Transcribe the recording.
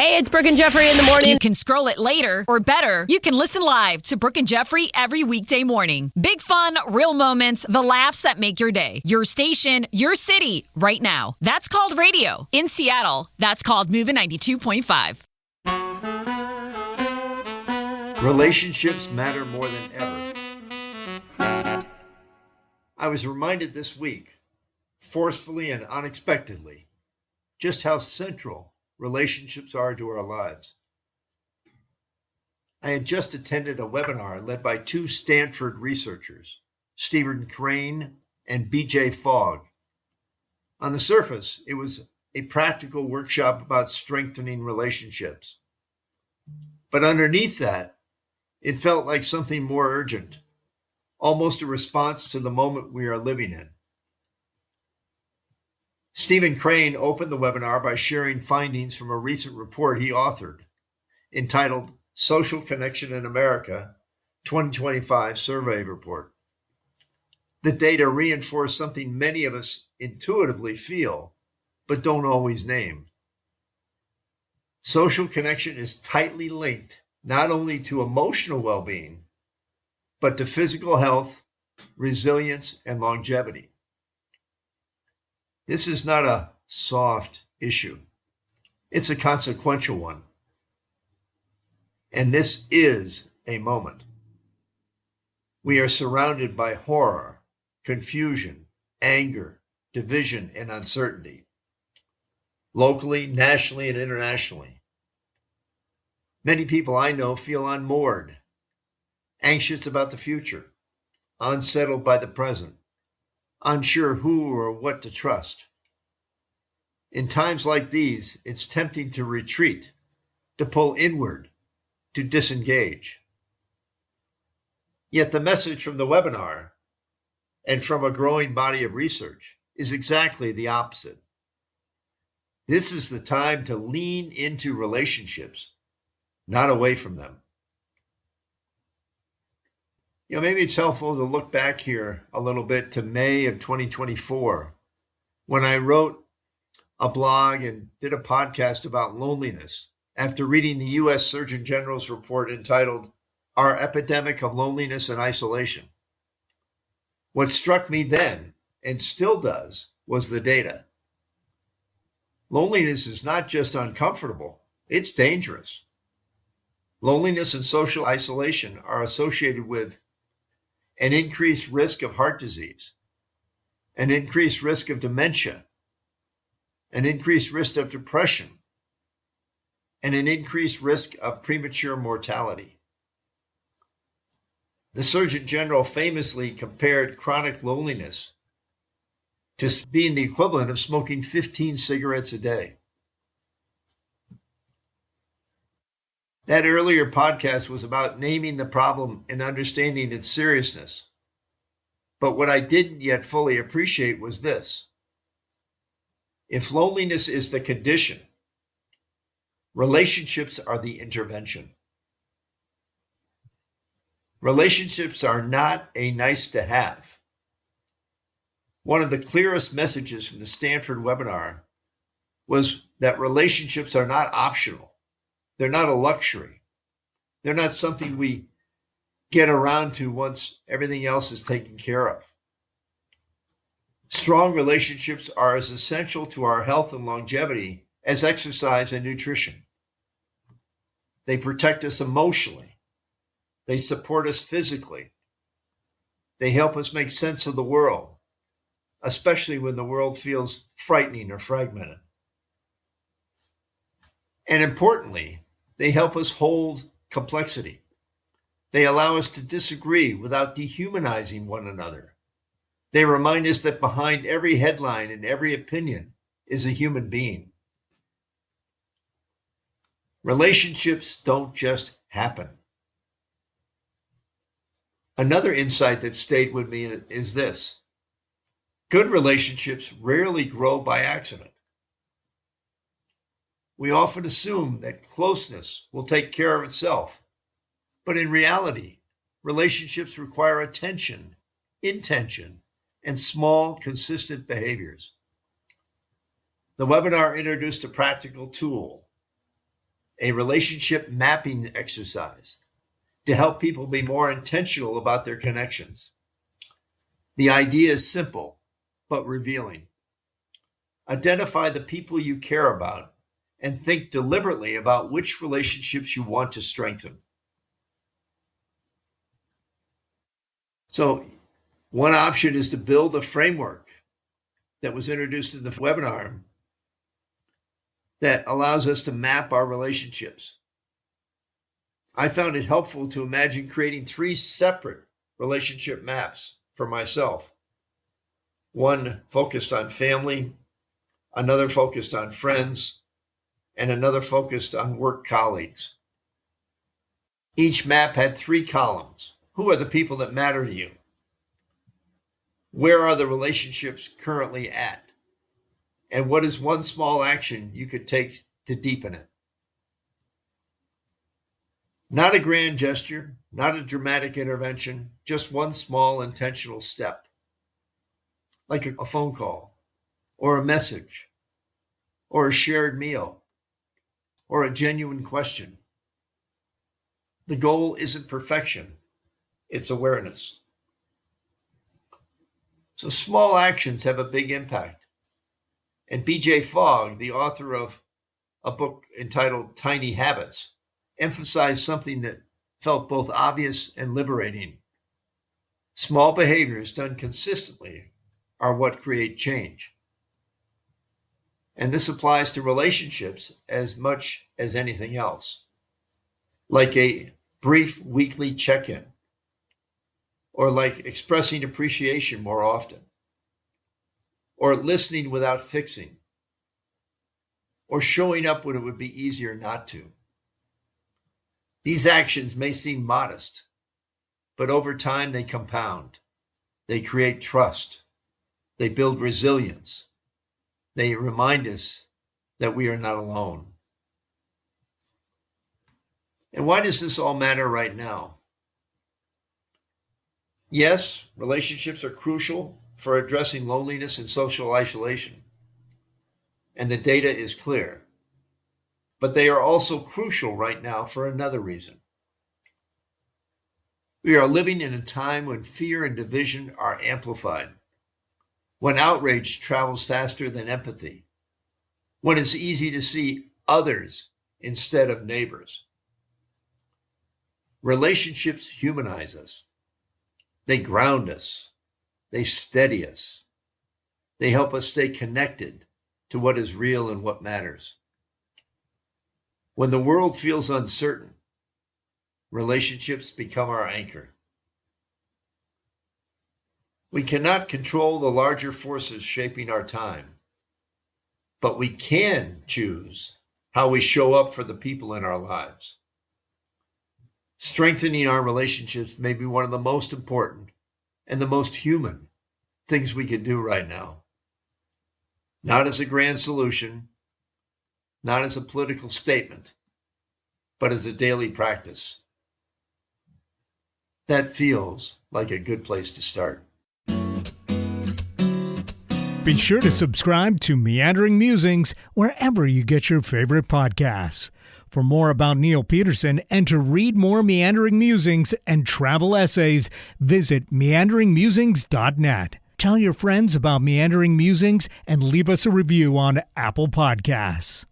Hey, it's Brooke and Jeffrey in the morning. You can scroll it later, or better, you can listen live to Brooke and Jeffrey every weekday morning. Big fun, real moments, the laughs that make your day. Your station, your city, right now. That's called radio. In Seattle, that's called Moving 92.5. Relationships matter more than ever. I was reminded this week, forcefully and unexpectedly, just how central relationships are to our lives. I had just attended a webinar led by two Stanford researchers, Crane and BJ Fogg. On the surface, it was a practical workshop about strengthening relationships. But underneath that, it felt like something more urgent, almost a response to the moment we are living in. Crane opened the webinar by sharing findings from a recent report he authored entitled Social Connection in America 2025 Survey Report. The data reinforce something many of us intuitively feel, but don't always name. Social connection is tightly linked not only to emotional well-being, but to physical health, resilience, and longevity. This is not a soft issue. It's a consequential one. And this is a moment. We are surrounded by horror, confusion, anger, division, and uncertainty, locally, nationally, and internationally. Many people I know feel unmoored, anxious about the future, unsettled by the present, unsure who or what to trust. In times like these, it's tempting to retreat, to pull inward, to disengage. Yet the message from the webinar and from a growing body of research is exactly the opposite. This is the time to lean into relationships, not away from them. Maybe it's helpful to look back here a little bit to May of 2024, when I wrote a blog and did a podcast about loneliness after reading the U.S. Surgeon General's report entitled Our Epidemic of Loneliness and Isolation. What struck me then, and still does, was the data. Loneliness is not just uncomfortable, it's dangerous. Loneliness and social isolation are associated with an increased risk of heart disease, an increased risk of dementia, an increased risk of depression, and an increased risk of premature mortality. The Surgeon General famously compared chronic loneliness to being the equivalent of smoking 15 cigarettes a day. That earlier podcast was about naming the problem and understanding its seriousness. But what I didn't yet fully appreciate was this. If loneliness is the condition, relationships are the intervention. Relationships are not a nice to have. One of the clearest messages from the Stanford webinar was that relationships are not optional. They're not a luxury. They're not something we get around to once everything else is taken care of. Strong relationships are as essential to our health and longevity as exercise and nutrition. They protect us emotionally. They support us physically. They help us make sense of the world, especially when the world feels frightening or fragmented. And importantly, they help us hold complexity. They allow us to disagree without dehumanizing one another. They remind us that behind every headline and every opinion is a human being. Relationships don't just happen. Another insight that stayed with me is this. Good relationships rarely grow by accident. We often assume that closeness will take care of itself. But in reality, relationships require attention, intention, and small, consistent behaviors. The webinar introduced a practical tool, a relationship mapping exercise to help people be more intentional about their connections. The idea is simple, but revealing. Identify the people you care about and think deliberately about which relationships you want to strengthen. So, one option is to build a framework that was introduced in the webinar that allows us to map our relationships. I found it helpful to imagine creating 3 separate relationship maps for myself. One focused on family, another focused on friends, and another focused on work colleagues. Each map had 3 columns. Who are the people that matter to you? Where are the relationships currently at? And what is one small action you could take to deepen it? Not a grand gesture, not a dramatic intervention, just one small intentional step, like a phone call, or a message, or a shared meal, or a genuine question. The goal isn't perfection, it's awareness. So small actions have a big impact. And BJ Fogg, the author of a book entitled Tiny Habits, emphasized something that felt both obvious and liberating. Small behaviors done consistently are what create change. And this applies to relationships as much as anything else, like a brief weekly check-in, or like expressing appreciation more often, or listening without fixing, or showing up when it would be easier not to. These actions may seem modest, but over time they compound. They create trust. They build resilience. They remind us that we are not alone. And why does this all matter right now? Yes, relationships are crucial for addressing loneliness and social isolation, and the data is clear. But they are also crucial right now for another reason. We are living in a time when fear and division are amplified, when outrage travels faster than empathy, when it's easy to see others instead of neighbors. Relationships humanize us. They ground us. They steady us. They help us stay connected to what is real and what matters. When the world feels uncertain, relationships become our anchor. We cannot control the larger forces shaping our time, but we can choose how we show up for the people in our lives. Strengthening our relationships may be one of the most important and the most human things we can do right now. Not as a grand solution, not as a political statement, but as a daily practice. That feels like a good place to start. Be sure to subscribe to Meandering Musings wherever you get your favorite podcasts. For more about Neil Peterson and to read more Meandering Musings and travel essays, visit meanderingmusings.net. Tell your friends about Meandering Musings and leave us a review on Apple Podcasts.